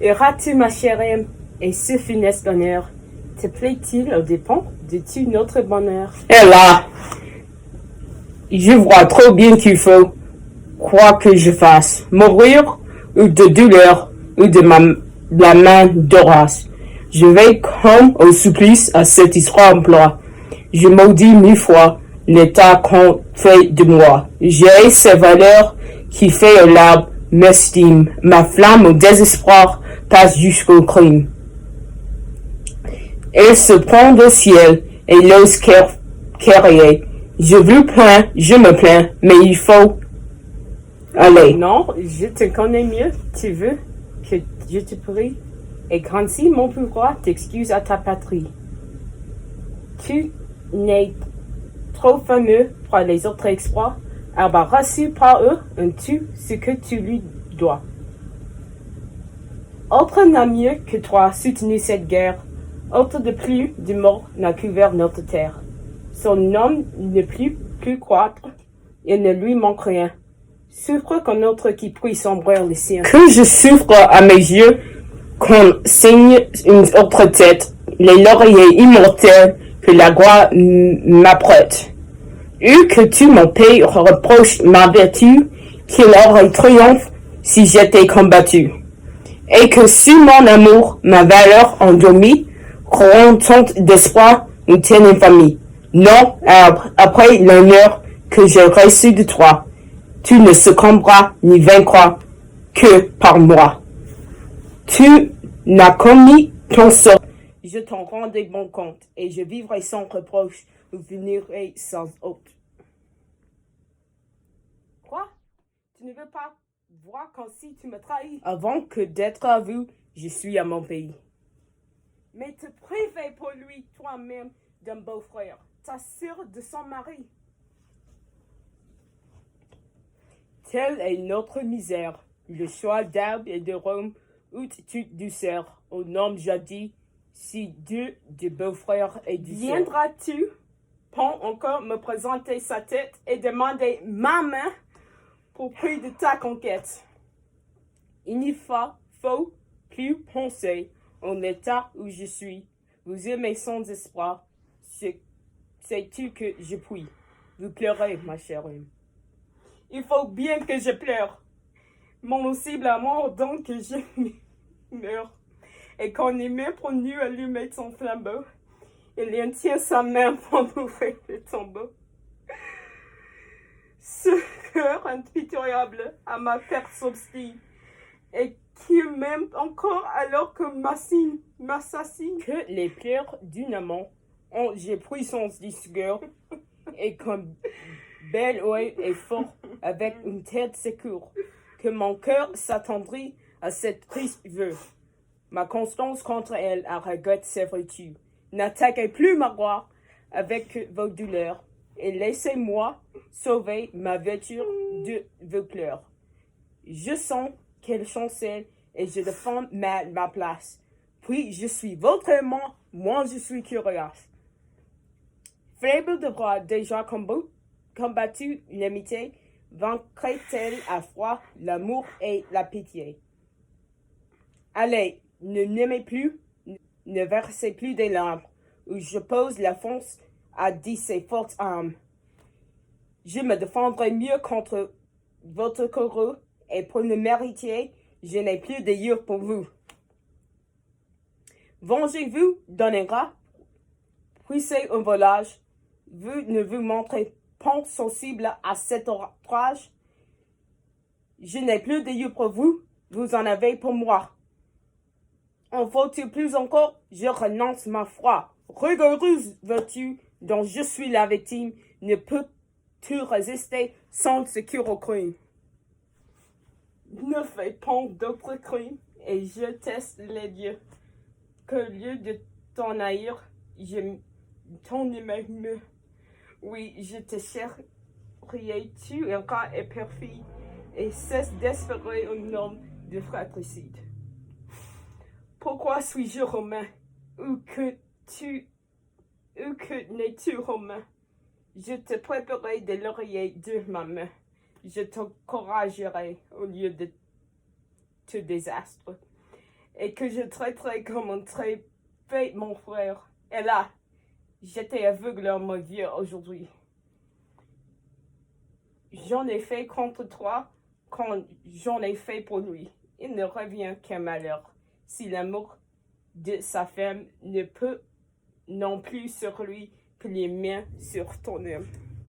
Iras-tu, ma chère âme, et ce funeste bonheur te plaît-il aux dépens de tout notre bonheur? Et là, je vois trop bien qu'il faut, quoi que je fasse, mourir ou de douleur ou de la main d'Horace. Je vais comme au supplice à cet histoire emploi. Je maudis 1000 fois l'état qu'on fait de moi. J'ai ces valeurs qui fait au l'arbre m'estime. Ma flamme au désespoir passe jusqu'au crime. Elle se prend au ciel et l'ose carrier. Je me plains, mais il faut aller. Non, je te connais mieux. Tu veux que je te prie? Et quand si mon pouvoir t'excuse à ta patrie. Tu n'es trop fameux pour les autres exploits, avoir reçu par eux un tout ce que tu lui dois. Autre n'a mieux que toi soutenu cette guerre, autre de plus de mort n'a couvert notre terre. Son nom ne plus croître, il ne lui manque rien. Souffre qu'un autre qui puisse sombrer le sien. Que je souffre à mes yeux, qu'on signe une autre tête, les lauriers immortels que la gloire m'apprête. Eu que tu mon pays reproches ma vertu, qu'il aurait triomphe si j'étais combattu. Et que si mon amour, ma valeur endormie, contente d'espoir, nous tienne infamie. Non, après l'honneur que j'ai reçu de toi, tu ne succomberas ni vaincras que par moi. Tu n'as commis ton sort. Je t'en rendrai bon compte, et je vivrai sans reproche, ou finirai sans honte. Quoi? Tu ne veux pas voir qu'ainsi tu me trahis? Avant que d'être à vous, je suis à mon pays. Mais te priver pour lui, toi-même, d'un beau-frère, t'assure de son mari. Telle est notre misère, le choix d'Albe et de Rome, où toute douceur, au nom jadis, si Dieu de beau-frère et du Viendras-tu, pour encore me présenter sa tête et demander ma main pour prix de ta conquête? Il n'y faut plus penser en l'état où je suis. Vous aimez sans espoir, sais-tu que je puis? Vous pleurez, ma chère âme. Il faut bien que je pleure. Mon cible amour donc que je meurs. Et qu'on est même pour nous allumer son flambeau. Il en tient sa main pour m'ouvrir le tombeau. Ce cœur impitoyable à ma perte s'obstine. Et qui m'aime encore alors que m'assassine. Que les pleurs d'une amant ont j'ai puissance d'isgueur. Et comme bel oeil et fort avec une tête secours, que mon cœur s'attendrit à cette triste veuve. Ma constance contre elle a regrette ses vertus. N'attaquez plus ma gloire avec vos douleurs, et laissez-moi sauver ma vertu de vos pleurs. Je sens qu'elle chancelle, et je défends ma place. Puis je suis votre aimant, moi je suis curieux. Faible devra déjà combattu l'amitié, vaincrait-elle à froid l'amour et la pitié. Allez, ne m'aimez plus, ne versez plus des larmes, où je pose la fonce à 10 ces fortes âmes. Je me défendrai mieux contre votre courroux, et pour le méritier, je n'ai plus d'ailleurs pour vous. Vengez-vous, donnera, puissez un volage, vous ne vous montrez pas sensible à cet outrage. Je n'ai plus d'ailleurs pour vous, vous en avez pour moi. En faut-il plus encore, je renonce ma foi. Rigoureuse vertu dont je suis la victime, ne peut-tu résister sans secours au crime? Ne fais pas d'autres crimes, et je teste les dieux. Que lieu de ton haïr, ton aimé. Oui, je te chercherai, tu encore et perfide, et cesse d'espérer un nom de fratricide. Pourquoi suis-je romain, ou que n'es-tu romain? Je te préparerai des lauriers de ma main. Je t'encouragerai au lieu de te désastre. et que je traiterai comme un très bête mon frère. Et là, j'étais aveugle à ma vie aujourd'hui. J'en ai fait contre toi quand j'en ai fait pour lui. Il ne revient qu'un malheur. Si l'amour de sa femme ne peut non plus sur lui que les miens sur ton âme.